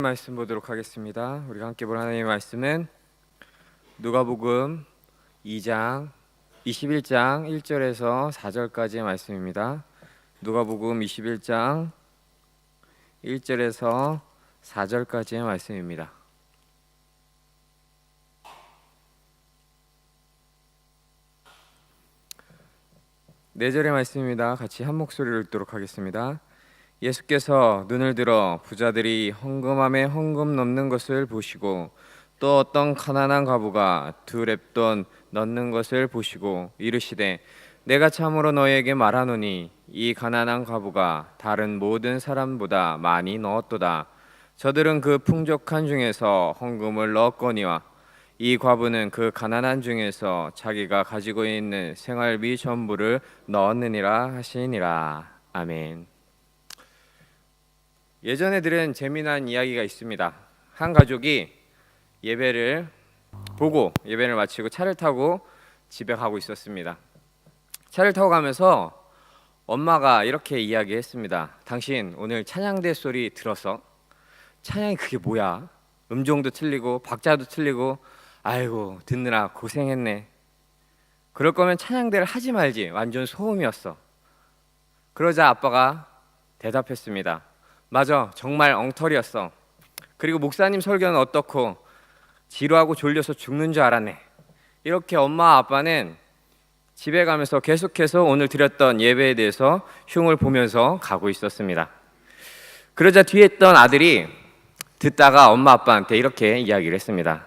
말씀 보도록 하겠습니다. 우리가 함께 볼 하나님의 말씀은 누가복음 2장 21장 1절에서 4절까지의 말씀입니다. 누가복음 21장 1절에서 4절까지의 말씀입니다. 네 절의 말씀입니다. 같이 한 목소리로 읽도록 하겠습니다. 예수께서 눈을 들어 부자들이 헌금함에 헌금 넣는 것을 보시고 또 어떤 가난한 과부가 2렙돈 넣는 것을 보시고 이르시되 내가 참으로 너희에게 말하노니 이 가난한 과부가 다른 모든 사람보다 많이 넣었도다. 저들은 그 풍족한 중에서 헌금을 넣었거니와 이 과부는 그 가난한 중에서 자기가 가지고 있는 생활비 전부를 넣었느니라 하시니라. 아멘. 예전에 들은 재미난 이야기가 있습니다. 한 가족이 예배를 보고 예배를 마치고 차를 타고 집에 가고 있었습니다. 차를 타고 가면서 엄마가 이렇게 이야기했습니다. 당신 오늘 찬양대 소리 들었어? 찬양이 그게 뭐야? 음정도 틀리고 박자도 틀리고 아이고 듣느라 고생했네. 그럴 거면 찬양대를 하지 말지. 완전 소음이었어. 그러자 아빠가 대답했습니다. 맞아, 정말 엉터리였어. 그리고 목사님 설교는 어떻고 지루하고 졸려서 죽는 줄 알았네. 이렇게 엄마 아빠는 집에 가면서 계속해서 오늘 드렸던 예배에 대해서 흉을 보면서 가고 있었습니다. 그러자 뒤에 있던 아들이 듣다가 엄마 아빠한테 이렇게 이야기를 했습니다.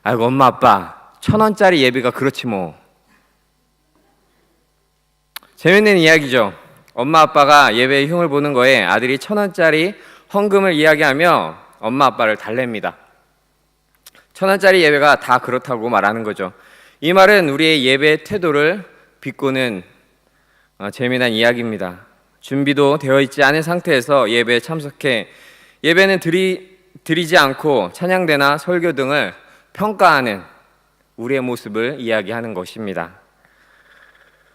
아이고 엄마 아빠 1,000원짜리 예배가 그렇지 뭐. 재밌는 이야기죠. 엄마 아빠가 예배의 흉을 보는 거에 아들이 1,000원짜리 헌금을 이야기하며 엄마 아빠를 달랩니다. 1,000원짜리 예배가 다 그렇다고 말하는 거죠. 이 말은 우리의 예배 태도를 비꼬는 재미난 이야기입니다. 준비도 되어 있지 않은 상태에서 예배에 참석해 예배는 드리지 않고 찬양대나 설교 등을 평가하는 우리의 모습을 이야기하는 것입니다.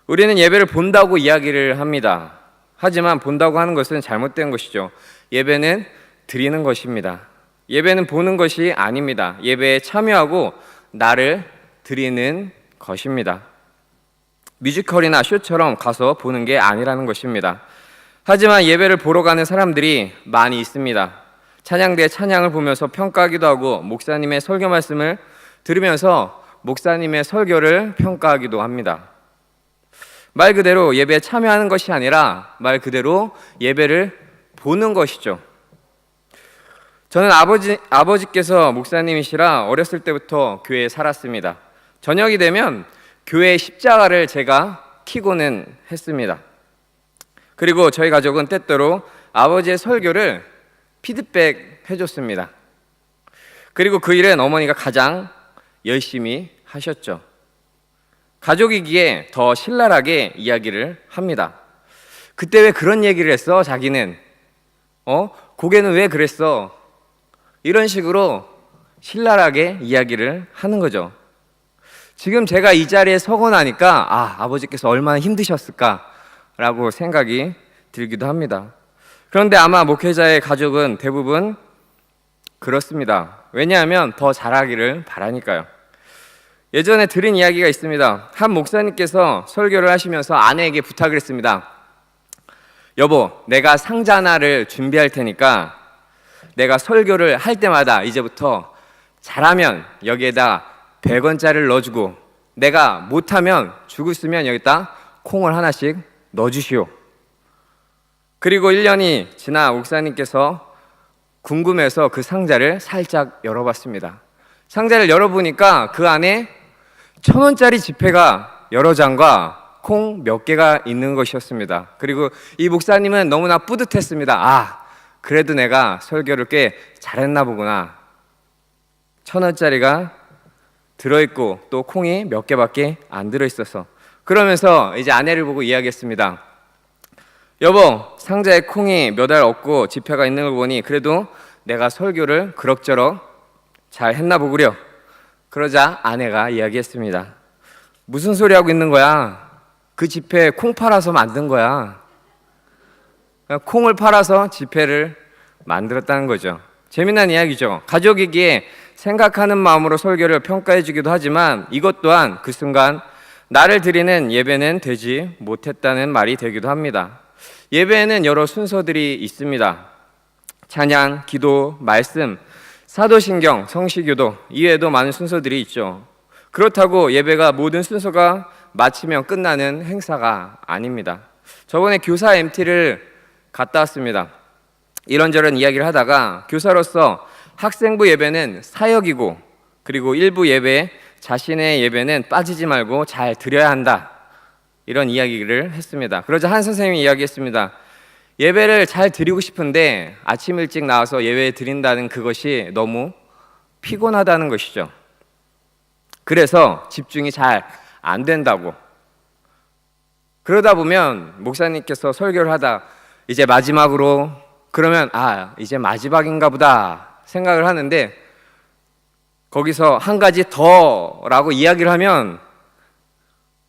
우리는 예배를 본다고 이야기를 합니다. 하지만 본다고 하는 것은 잘못된 것이죠. 예배는 드리는 것입니다. 예배는 보는 것이 아닙니다. 예배에 참여하고 나를 드리는 것입니다. 뮤지컬이나 쇼처럼 가서 보는 게 아니라는 것입니다. 하지만 예배를 보러 가는 사람들이 많이 있습니다. 찬양대의 찬양을 보면서 평가하기도 하고 목사님의 설교 말씀을 들으면서 목사님의 설교를 평가하기도 합니다. 말 그대로 예배에 참여하는 것이 아니라 말 그대로 예배를 보는 것이죠. 저는 아버지께서 목사님이시라 어렸을 때부터 교회에 살았습니다. 저녁이 되면 교회 십자가를 제가 켜고는 했습니다. 그리고 저희 가족은 때때로 아버지의 설교를 피드백 해줬습니다. 그리고 그 일은 어머니가 가장 열심히 하셨죠. 가족이기에 더 신랄하게 이야기를 합니다. 그때 왜 그런 얘기를 했어? 자기는 고개는 왜 그랬어? 이런 식으로 신랄하게 이야기를 하는 거죠. 지금 제가 이 자리에 서고 나니까 아버지께서 얼마나 힘드셨을까라고 생각이 들기도 합니다. 그런데 아마 목회자의 가족은 대부분 그렇습니다. 왜냐하면 더 잘하기를 바라니까요. 예전에 들은 이야기가 있습니다. 한 목사님께서 설교를 하시면서 아내에게 부탁을 했습니다. 여보, 내가 상자 하나를 준비할 테니까 내가 설교를 할 때마다 이제부터 잘하면 여기에다 100원짜리를 넣어주고 내가 못하면 죽었으면 여기다 콩을 하나씩 넣어주시오. 그리고 1년이 지나 목사님께서 궁금해서 그 상자를 살짝 열어봤습니다. 상자를 열어보니까 그 안에 1,000원짜리 지폐가 여러 장과 콩 몇 개가 있는 것이었습니다. 그리고 이 목사님은 너무나 뿌듯했습니다. 그래도 내가 설교를 꽤 잘했나 보구나. 1,000원짜리가 들어있고 또 콩이 몇 개밖에 안 들어있어서. 그러면서 이제 아내를 보고 이야기했습니다. 여보, 상자에 콩이 몇 알 없고 지폐가 있는 걸 보니 그래도 내가 설교를 그럭저럭 잘 했나 보구려. 그러자 아내가 이야기했습니다. 무슨 소리 하고 있는 거야? 그 지폐 콩 팔아서 만든 거야. 콩을 팔아서 지폐를 만들었다는 거죠. 재미난 이야기죠. 가족이기에 생각하는 마음으로 설교를 평가해 주기도 하지만 이것 또한 그 순간 나를 드리는 예배는 되지 못했다는 말이 되기도 합니다. 예배에는 여러 순서들이 있습니다. 찬양, 기도, 말씀, 사도신경, 성시교도 이외에도 많은 순서들이 있죠. 그렇다고 예배가 모든 순서가 마치면 끝나는 행사가 아닙니다. 저번에 교사 MT를 갔다 왔습니다. 이런저런 이야기를 하다가 교사로서 학생부 예배는 사역이고 그리고 일부 예배, 자신의 예배는 빠지지 말고 잘 드려야 한다, 이런 이야기를 했습니다. 그러자 한 선생님이 이야기했습니다. 예배를 잘 드리고 싶은데 아침 일찍 나와서 예배 드린다는 그것이 너무 피곤하다는 것이죠. 그래서 집중이 잘 안 된다고. 그러다 보면 목사님께서 설교를 하다 이제 마지막으로 그러면 이제 마지막인가 보다 생각을 하는데 거기서 한 가지 더라고 이야기를 하면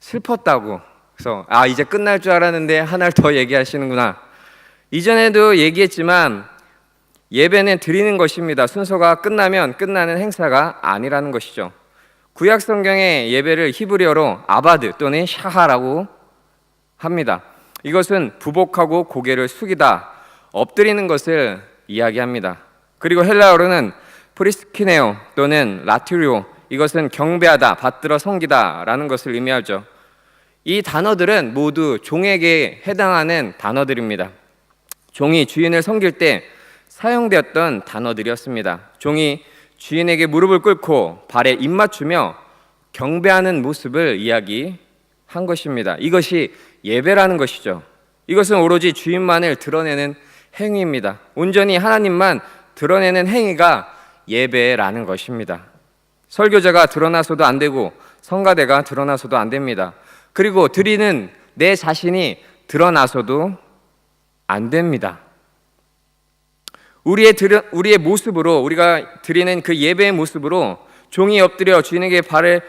슬펐다고. 그래서 이제 끝날 줄 알았는데 하나를 더 얘기하시는구나. 이전에도 얘기했지만 예배는 드리는 것입니다. 순서가 끝나면 끝나는 행사가 아니라는 것이죠. 구약 성경의 예배를 히브리어로 아바드 또는 샤하라고 합니다. 이것은 부복하고 고개를 숙이다, 엎드리는 것을 이야기합니다. 그리고 헬라어로는 프리스키네오 또는 라티리오, 이것은 경배하다, 받들어 섬기다 라는 것을 의미하죠. 이 단어들은 모두 종에게 해당하는 단어들입니다. 종이 주인을 섬길 때 사용되었던 단어들이었습니다. 종이 주인에게 무릎을 꿇고 발에 입맞추며 경배하는 모습을 이야기한 것입니다. 이것이 예배라는 것이죠. 이것은 오로지 주인만을 드러내는 행위입니다. 온전히 하나님만 드러내는 행위가 예배라는 것입니다. 설교자가 드러나서도 안 되고 성가대가 드러나서도 안 됩니다. 그리고 드리는 내 자신이 드러나서도 안 됩니다. 우리의 모습으로, 우리가 드리는 그 예배의 모습으로 종이 엎드려 주인에게 발을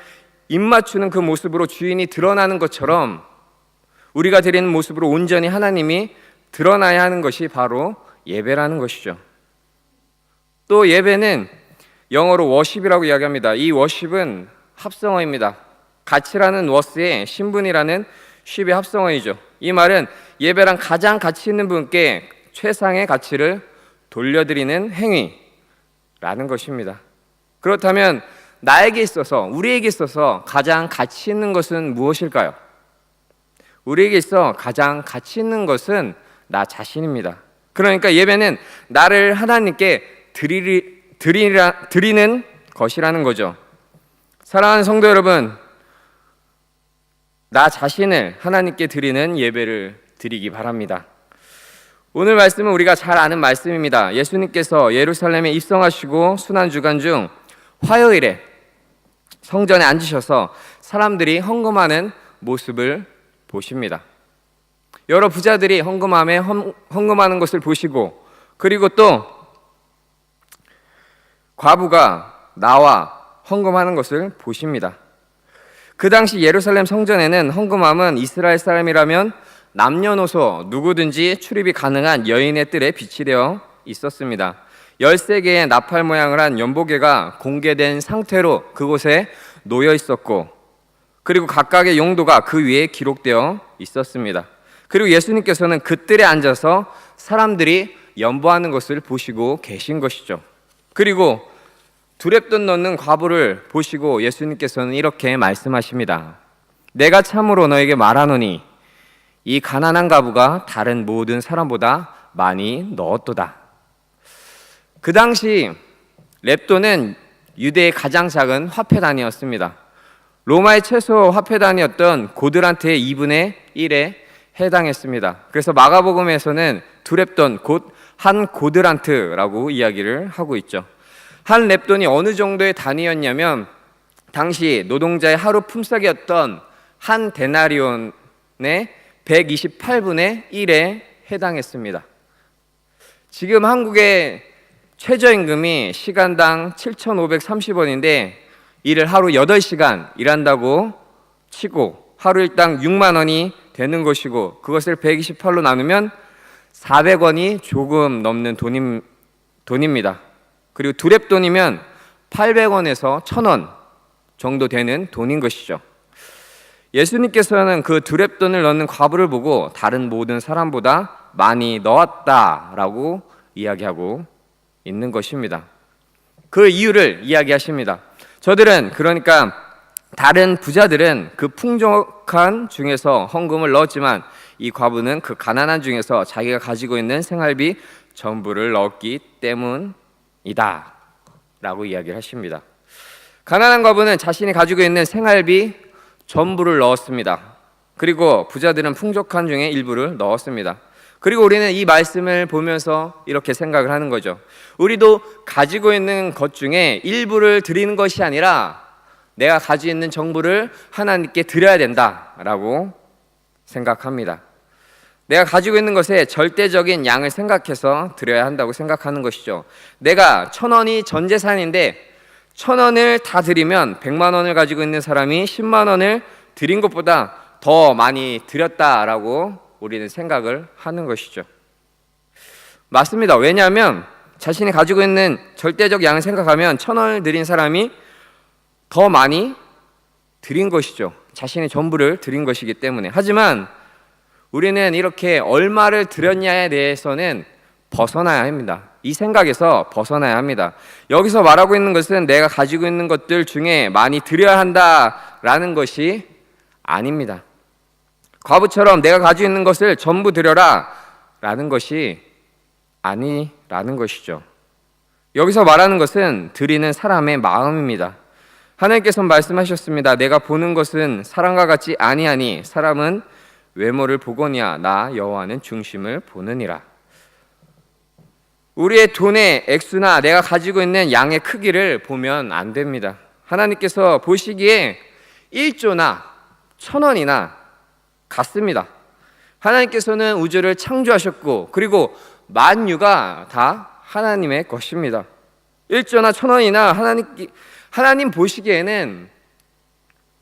입맞추는 그 모습으로 주인이 드러나는 것처럼 우리가 드리는 모습으로 온전히 하나님이 드러나야 하는 것이 바로 예배라는 것이죠. 또 예배는 영어로 워십이라고 이야기합니다. 이 워십은 합성어입니다. 가치라는 워스의 신분이라는 쉽의 합성어이죠. 이 말은 예배란 가장 가치 있는 분께 최상의 가치를 돌려드리는 행위라는 것입니다. 그렇다면 나에게 있어서, 우리에게 있어서 가장 가치 있는 것은 무엇일까요? 우리에게 있어 가장 가치 있는 것은 나 자신입니다. 그러니까 예배는 나를 하나님께 드리는 것이라는 거죠. 사랑하는 성도 여러분, 나 자신을 하나님께 드리는 예배를 드리기 바랍니다. 오늘 말씀은 우리가 잘 아는 말씀입니다. 예수님께서 예루살렘에 입성하시고 순환주간 중 화요일에 성전에 앉으셔서 사람들이 헌금하는 모습을 보십니다. 여러 부자들이 헌금하는 것을 보시고, 그리고 또 과부가 나와 헌금하는 것을 보십니다. 그 당시 예루살렘 성전에는 헌금함은 이스라엘 사람이라면 남녀노소 누구든지 출입이 가능한 여인의 뜰에 비치되어 있었습니다. 13개의 나팔 모양을 한 연보개가 공개된 상태로 그곳에 놓여 있었고, 그리고 각각의 용도가 그 위에 기록되어 있었습니다. 그리고 예수님께서는 그 뜰에 앉아서 사람들이 연보하는 것을 보시고 계신 것이죠. 그리고 두렙돈 넣는 과부를 보시고 예수님께서는 이렇게 말씀하십니다. 내가 참으로 너에게 말하노니 이 가난한 과부가 다른 모든 사람보다 많이 넣었도다. 그 당시 렙돈은 유대의 가장 작은 화폐 단위였습니다. 로마의 최소 화폐 단위였던 고드란트의 2분의 1에 해당했습니다. 그래서 마가복음에서는 두 렙돈, 곧 한 고드란트라고 이야기를 하고 있죠. 한 렙돈이 어느 정도의 단위였냐면 당시 노동자의 하루 품삯이었던 한 데나리온의 128분의 1에 해당했습니다. 지금 한국의 최저임금이 시간당 7,530원인데 이를 하루 8시간 일한다고 치고 하루 일당 6만 원이 되는 것이고, 그것을 128로 나누면 400원이 조금 넘는 돈입니다. 그리고 두렙돈이면 800원에서 1000원 정도 되는 돈인 것이죠. 예수님께서는 그 두렙돈을 넣는 과부를 보고 다른 모든 사람보다 많이 넣었다라고 이야기하고 있는 것입니다. 그 이유를 이야기하십니다. 저들은, 그러니까 다른 부자들은 그 풍족한 중에서 헌금을 넣었지만 이 과부는 그 가난한 중에서 자기가 가지고 있는 생활비 전부를 넣었기 때문이다 라고 이야기를 하십니다. 가난한 과부는 자신이 가지고 있는 생활비 전부를 넣었습니다. 그리고 부자들은 풍족한 중에 일부를 넣었습니다. 그리고 우리는 이 말씀을 보면서 이렇게 생각을 하는 거죠. 우리도 가지고 있는 것 중에 일부를 드리는 것이 아니라 내가 가지고 있는 전부를 하나님께 드려야 된다라고 생각합니다. 내가 가지고 있는 것에 절대적인 양을 생각해서 드려야 한다고 생각하는 것이죠. 내가 1000원이 전 재산인데 1000원을 다 드리면 100만 원을 가지고 있는 사람이 10만 원을 드린 것보다 더 많이 드렸다라고 우리는 생각을 하는 것이죠. 맞습니다. 왜냐하면 자신이 가지고 있는 절대적 양을 생각하면 1000원을 드린 사람이 더 많이 드린 것이죠. 자신의 전부를 드린 것이기 때문에. 하지만 우리는 이렇게 얼마를 드렸냐에 대해서는 벗어나야 합니다. 이 생각에서 벗어나야 합니다. 여기서 말하고 있는 것은 내가 가지고 있는 것들 중에 많이 드려야 한다라는 것이 아닙니다. 과부처럼 내가 가지고 있는 것을 전부 드려라 라는 것이 아니라는 것이죠. 여기서 말하는 것은 드리는 사람의 마음입니다. 하나님께서 말씀하셨습니다. 내가 보는 것은 사람과 같지 아니하니 사람은 외모를 보거니와 나 여호와는 중심을 보느니라. 우리의 돈의 액수나 내가 가지고 있는 양의 크기를 보면 안 됩니다. 하나님께서 보시기에 1조나 1000원이나 같습니다. 하나님께서는 우주를 창조하셨고 그리고 만유가 다 하나님의 것입니다. 1조나 1000원이나 하나님 보시기에는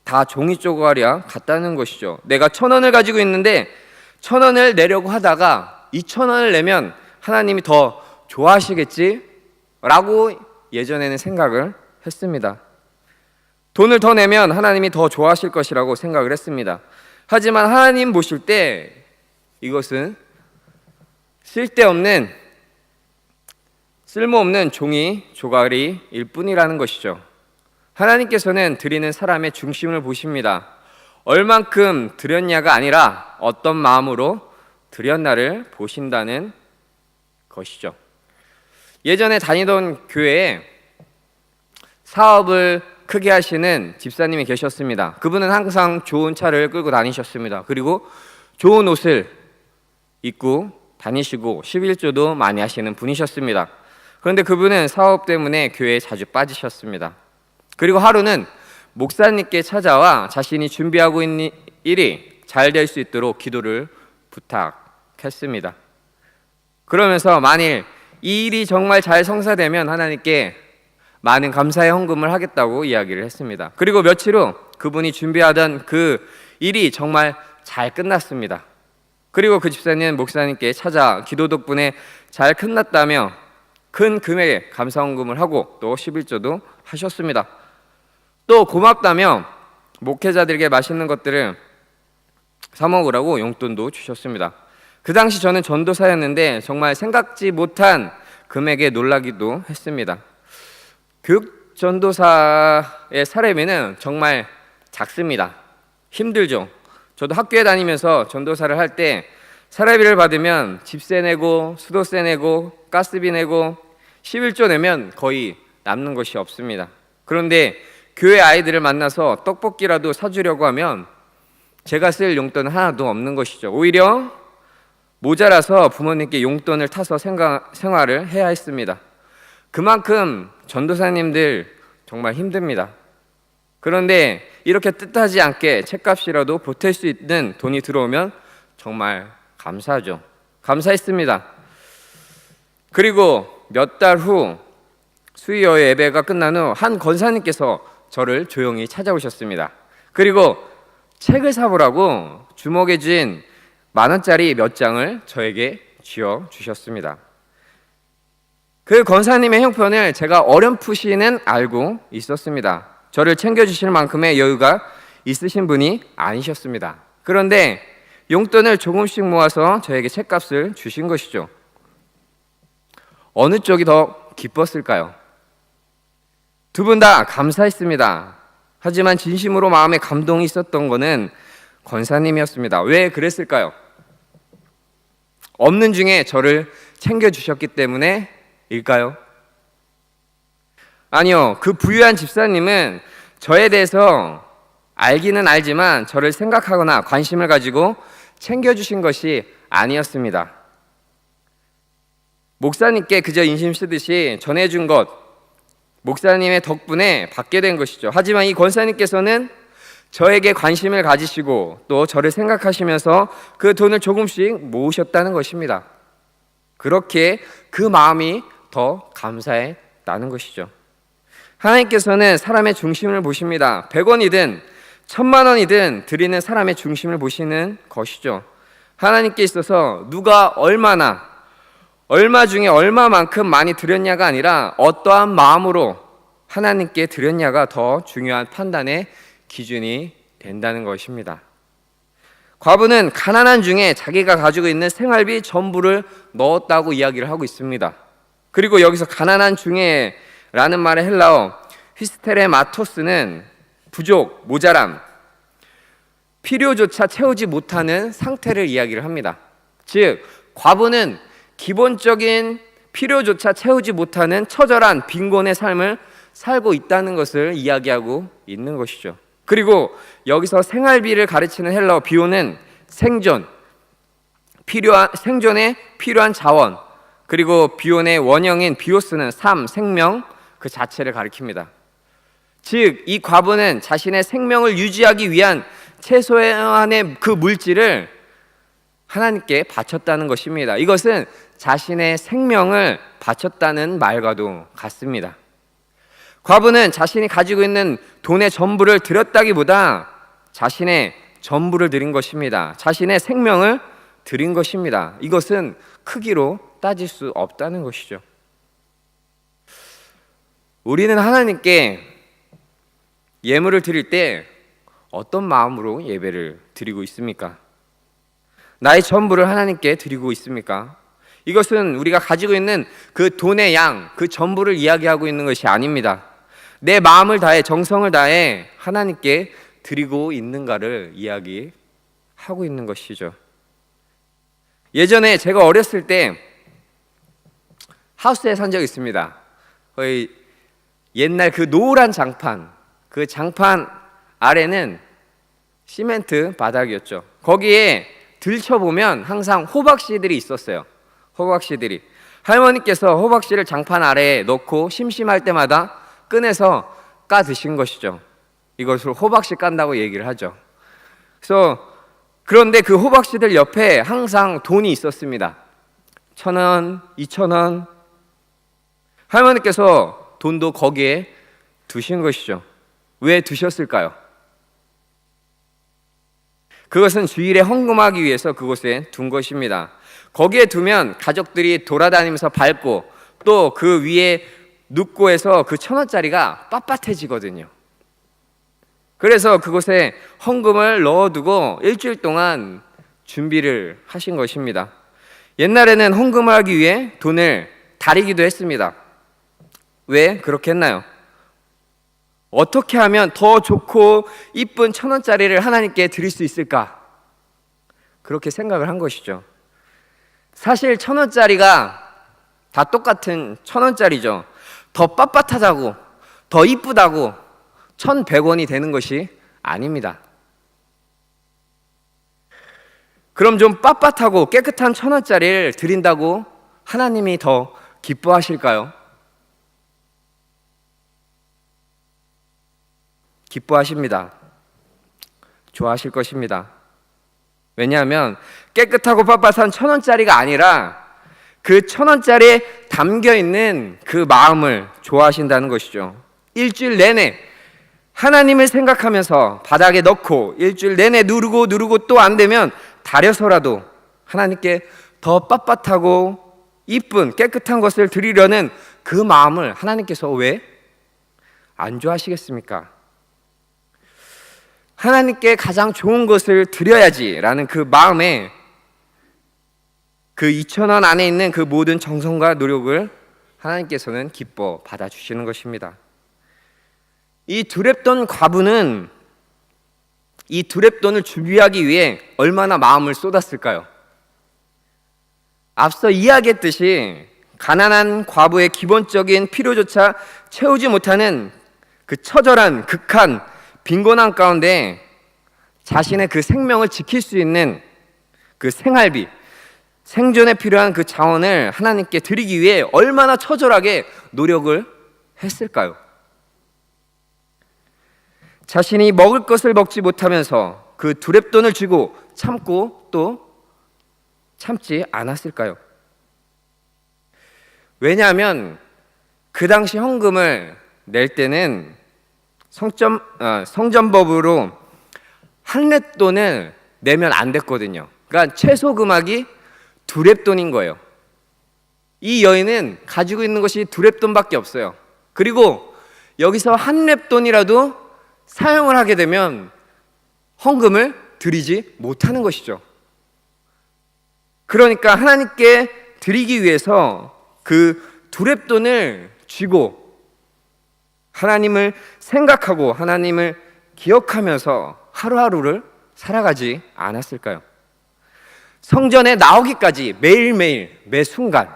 다 종이 쪼가리와 같다는 것이죠. 내가 1000원을 가지고 있는데 1000원을 내려고 하다가 2000원을 내면 하나님이 더 좋아하시겠지? 라고 예전에는 생각을 했습니다. 돈을 더 내면 하나님이 더 좋아하실 것이라고 생각을 했습니다. 하지만 하나님 보실 때 이것은 쓸모없는 종이 조가리일 뿐이라는 것이죠. 하나님께서는 드리는 사람의 중심을 보십니다. 얼만큼 드렸냐가 아니라 어떤 마음으로 드렸나를 보신다는 것이죠. 예전에 다니던 교회에 사업을 크게 하시는 집사님이 계셨습니다. 그분은 항상 좋은 차를 끌고 다니셨습니다. 그리고 좋은 옷을 입고 다니시고 11조도 많이 하시는 분이셨습니다. 그런데 그분은 사업 때문에 교회에 자주 빠지셨습니다. 그리고 하루는 목사님께 찾아와 자신이 준비하고 있는 일이 잘 될 수 있도록 기도를 부탁했습니다. 그러면서 만일 이 일이 정말 잘 성사되면 하나님께 많은 감사의 헌금을 하겠다고 이야기를 했습니다. 그리고 며칠 후 그분이 준비하던 그 일이 정말 잘 끝났습니다. 그리고 그 집사님은 목사님께 찾아 기도 덕분에 잘 끝났다며 큰 금액의 감사 헌금을 하고 또 11조도 하셨습니다. 또 고맙다며 목회자들에게 맛있는 것들을 사 먹으라고 용돈도 주셨습니다. 그 당시 저는 전도사였는데 정말 생각지 못한 금액에 놀라기도 했습니다. 교육 전도사의 사례비는 정말 작습니다. 힘들죠. 저도 학교에 다니면서 전도사를 할 때 사례비를 받으면 집세 내고 수도세 내고 가스비 내고 11조 내면 거의 남는 것이 없습니다. 그런데 교회 아이들을 만나서 떡볶이라도 사주려고 하면 제가 쓸 용돈은 하나도 없는 것이죠. 오히려 모자라서 부모님께 용돈을 타서 생활을 해야 했습니다. 그만큼 전도사님들 정말 힘듭니다. 그런데 이렇게 뜻하지 않게 책값이라도 보탤 수 있는 돈이 들어오면 정말 감사하죠. 감사했습니다. 그리고 몇 달 후 수요일 예배가 끝난 후 한 권사님께서 저를 조용히 찾아오셨습니다. 그리고 책을 사보라고 주먹에 쥔 10,000원짜리 몇 장을 저에게 쥐어 주셨습니다. 그 권사님의 형편을 제가 어렴풋이는 알고 있었습니다. 저를 챙겨주실 만큼의 여유가 있으신 분이 아니셨습니다. 그런데 용돈을 조금씩 모아서 저에게 책값을 주신 것이죠. 어느 쪽이 더 기뻤을까요? 두 분 다 감사했습니다. 하지만 진심으로 마음에 감동이 있었던 것은 권사님이었습니다. 왜 그랬을까요? 없는 중에 저를 챙겨주셨기 때문에일까요? 아니요, 그 부유한 집사님은 저에 대해서 알기는 알지만 저를 생각하거나 관심을 가지고 챙겨주신 것이 아니었습니다. 목사님께 그저 인심 쓰듯이 전해준 것, 목사님의 덕분에 받게 된 것이죠. 하지만 이 권사님께서는 저에게 관심을 가지시고 또 저를 생각하시면서 그 돈을 조금씩 모으셨다는 것입니다. 그렇게 그 마음이 더 감사했다는 것이죠. 하나님께서는 사람의 중심을 보십니다. 100원이든 1000만 원이든 드리는 사람의 중심을 보시는 것이죠. 하나님께 있어서 누가 얼마 중에 얼마만큼 많이 드렸냐가 아니라 어떠한 마음으로 하나님께 드렸냐가 더 중요한 판단의 기준이 된다는 것입니다. 과부는 가난한 중에 자기가 가지고 있는 생활비 전부를 넣었다고 이야기를 하고 있습니다. 그리고 여기서 가난한 중에 라는 말의 헬라어 휘스테레마토스는 부족, 모자람, 필요조차 채우지 못하는 상태를 이야기를 합니다. 즉, 과부는 기본적인 필요조차 채우지 못하는 처절한 빈곤의 삶을 살고 있다는 것을 이야기하고 있는 것이죠. 그리고 여기서 생활비를 가르치는 헬라어 비오는 생존에 필요한 자원, 그리고 비온의 원형인 비오스는 삶, 생명 그 자체를 가리킵니다. 즉, 이 과부는 자신의 생명을 유지하기 위한 최소한의 그 물질을 하나님께 바쳤다는 것입니다. 이것은 자신의 생명을 바쳤다는 말과도 같습니다. 과부는 자신이 가지고 있는 돈의 전부를 드렸다기보다 자신의 전부를 드린 것입니다. 자신의 생명을 드린 것입니다. 이것은 크기로 따질 수 없다는 것이죠. 우리는 하나님께 예물을 드릴 때 어떤 마음으로 예배를 드리고 있습니까? 나의 전부를 하나님께 드리고 있습니까? 이것은 우리가 가지고 있는 그 돈의 양, 그 전부를 이야기하고 있는 것이 아닙니다. 내 마음을 다해, 정성을 다해 하나님께 드리고 있는가를 이야기하고 있는 것이죠. 예전에 제가 어렸을 때 하우스에 산 적이 있습니다. 거의 옛날 그 노란 장판, 그 장판 아래는 시멘트 바닥이었죠. 거기에 들춰보면 항상 호박씨들이 있었어요. 호박씨들이. 할머니께서 호박씨를 장판 아래에 넣고 심심할 때마다 꺼내서 까 드신 것이죠. 이것을 호박씨 깐다고 얘기를 하죠. 그런데 그 호박씨들 옆에 항상 돈이 있었습니다. 1,000원, 2,000원. 할머니께서 돈도 거기에 두신 것이죠. 왜 두셨을까요? 그것은 주일에 헌금하기 위해서 그곳에 둔 것입니다. 거기에 두면 가족들이 돌아다니면서 밟고 또 그 위에 눕고 해서 그 1,000원짜리가 빳빳해지거든요. 그래서 그곳에 헌금을 넣어두고 일주일 동안 준비를 하신 것입니다. 옛날에는 헌금을 하기 위해 돈을 다리기도 했습니다. 왜 그렇게 했나요? 어떻게 하면 더 좋고 이쁜 1,000원짜리를 하나님께 드릴 수 있을까? 그렇게 생각을 한 것이죠. 사실 1,000원짜리가 다 똑같은 1,000원짜리죠. 더 빳빳하다고, 더 이쁘다고 1,100원이 되는 것이 아닙니다. 그럼 좀 빳빳하고 깨끗한 1,000원짜리를 드린다고 하나님이 더 기뻐하실까요? 기뻐하십니다. 좋아하실 것입니다. 왜냐하면 깨끗하고 빳빳한 1,000원짜리가 아니라 그 1,000원짜리에 담겨있는 그 마음을 좋아하신다는 것이죠. 일주일 내내 하나님을 생각하면서 바닥에 넣고 일주일 내내 누르고 또 안 되면 다려서라도 하나님께 더 빳빳하고 이쁜 깨끗한 것을 드리려는 그 마음을 하나님께서 왜 안 좋아하시겠습니까? 하나님께 가장 좋은 것을 드려야지라는 그 마음에 그 2,000원 안에 있는 그 모든 정성과 노력을 하나님께서는 기뻐 받아주시는 것입니다. 이 두렙돈 과부는 이 두렙돈을 준비하기 위해 얼마나 마음을 쏟았을까요? 앞서 이야기했듯이 가난한 과부의 기본적인 필요조차 채우지 못하는 그 처절한 극한 빈곤함 가운데 자신의 그 생명을 지킬 수 있는 그 생활비, 생존에 필요한 그 자원을 하나님께 드리기 위해 얼마나 처절하게 노력을 했을까요? 자신이 먹을 것을 먹지 못하면서 그 두렙돈을 쥐고 참고 또 참지 않았을까요? 왜냐하면 그 당시 헌금을 낼 때는 성전법으로 한 렙돈을 내면 안 됐거든요. 그러니까 최소 금액이 두렙돈인 거예요. 이 여인은 가지고 있는 것이 두렙돈밖에 없어요. 그리고 여기서 한 렙돈이라도 사용을 하게 되면 헌금을 드리지 못하는 것이죠. 그러니까 하나님께 드리기 위해서 그 두렙돈을 쥐고 하나님을 생각하고 하나님을 기억하면서 하루하루를 살아가지 않았을까요? 성전에 나오기까지 매일매일 매 순간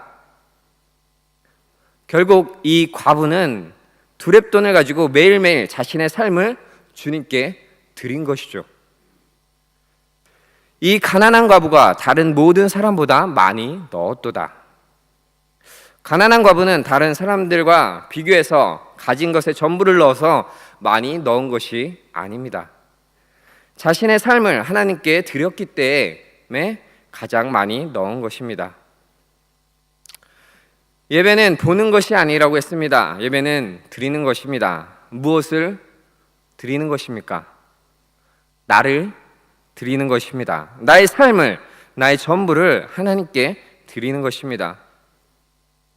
결국 이 과부는 두렙돈을 가지고 매일매일 자신의 삶을 주님께 드린 것이죠. 이 가난한 과부가 다른 모든 사람보다 많이 넣었도다. 가난한 과부는 다른 사람들과 비교해서 가진 것의 전부를 넣어서 많이 넣은 것이 아닙니다. 자신의 삶을 하나님께 드렸기 때문에 가장 많이 넣은 것입니다. 예배는 보는 것이 아니라고 했습니다. 예배는 드리는 것입니다. 무엇을 드리는 것입니까? 나를 드리는 것입니다. 나의 삶을, 나의 전부를 하나님께 드리는 것입니다.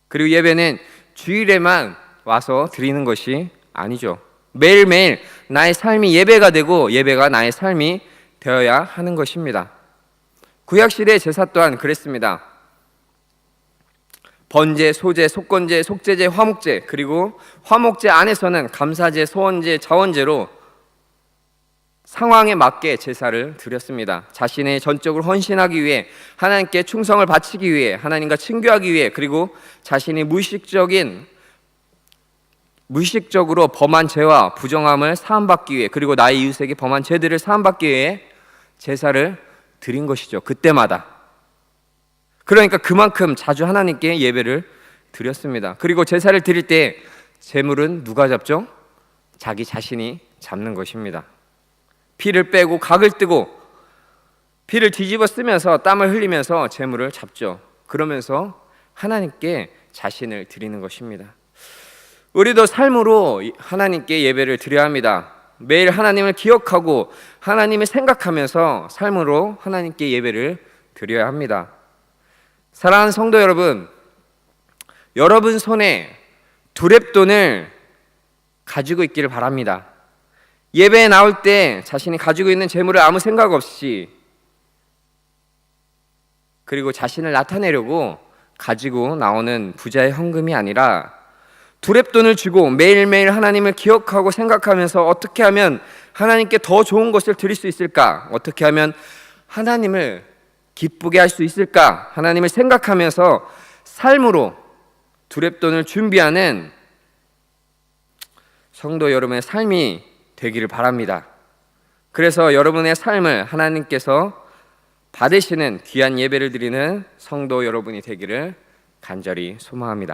그리고 예배는 주일에만 와서 드리는 것이 아니죠. 매일매일 나의 삶이 예배가 되고 예배가 나의 삶이 되어야 하는 것입니다. 구약시대 제사 또한 그랬습니다. 번제, 소제, 속건제, 속제제, 화목제, 그리고 화목제 안에서는 감사제, 소원제, 자원제로 상황에 맞게 제사를 드렸습니다. 자신의 전적으로 헌신하기 위해, 하나님께 충성을 바치기 위해, 하나님과 친교하기 위해, 그리고 자신이 무의식적으로 범한 죄와 부정함을 사함받기 위해, 그리고 나의 이웃에게 범한 죄들을 사함받기 위해 제사를 드린 것이죠. 그때마다. 그러니까 그만큼 자주 하나님께 예배를 드렸습니다. 그리고 제사를 드릴 때 제물은 누가 잡죠? 자기 자신이 잡는 것입니다. 피를 빼고 각을 뜨고 피를 뒤집어 쓰면서 땀을 흘리면서 제물을 잡죠. 그러면서 하나님께 자신을 드리는 것입니다. 우리도 삶으로 하나님께 예배를 드려야 합니다. 매일 하나님을 기억하고 하나님을 생각하면서 삶으로 하나님께 예배를 드려야 합니다. 사랑하는 성도 여러분, 여러분 손에 두렙돈을 가지고 있기를 바랍니다. 예배에 나올 때 자신이 가지고 있는 재물을 아무 생각 없이, 그리고 자신을 나타내려고 가지고 나오는 부자의 헌금이 아니라 두렙돈을 주고 매일매일 하나님을 기억하고 생각하면서 어떻게 하면 하나님께 더 좋은 것을 드릴 수 있을까? 어떻게 하면 하나님을 기쁘게 할 수 있을까? 하나님을 생각하면서 삶으로 두렙돈을 준비하는 성도 여러분의 삶이 되기를 바랍니다. 그래서 여러분의 삶을 하나님께서 받으시는 귀한 예배를 드리는 성도 여러분이 되기를 간절히 소망합니다.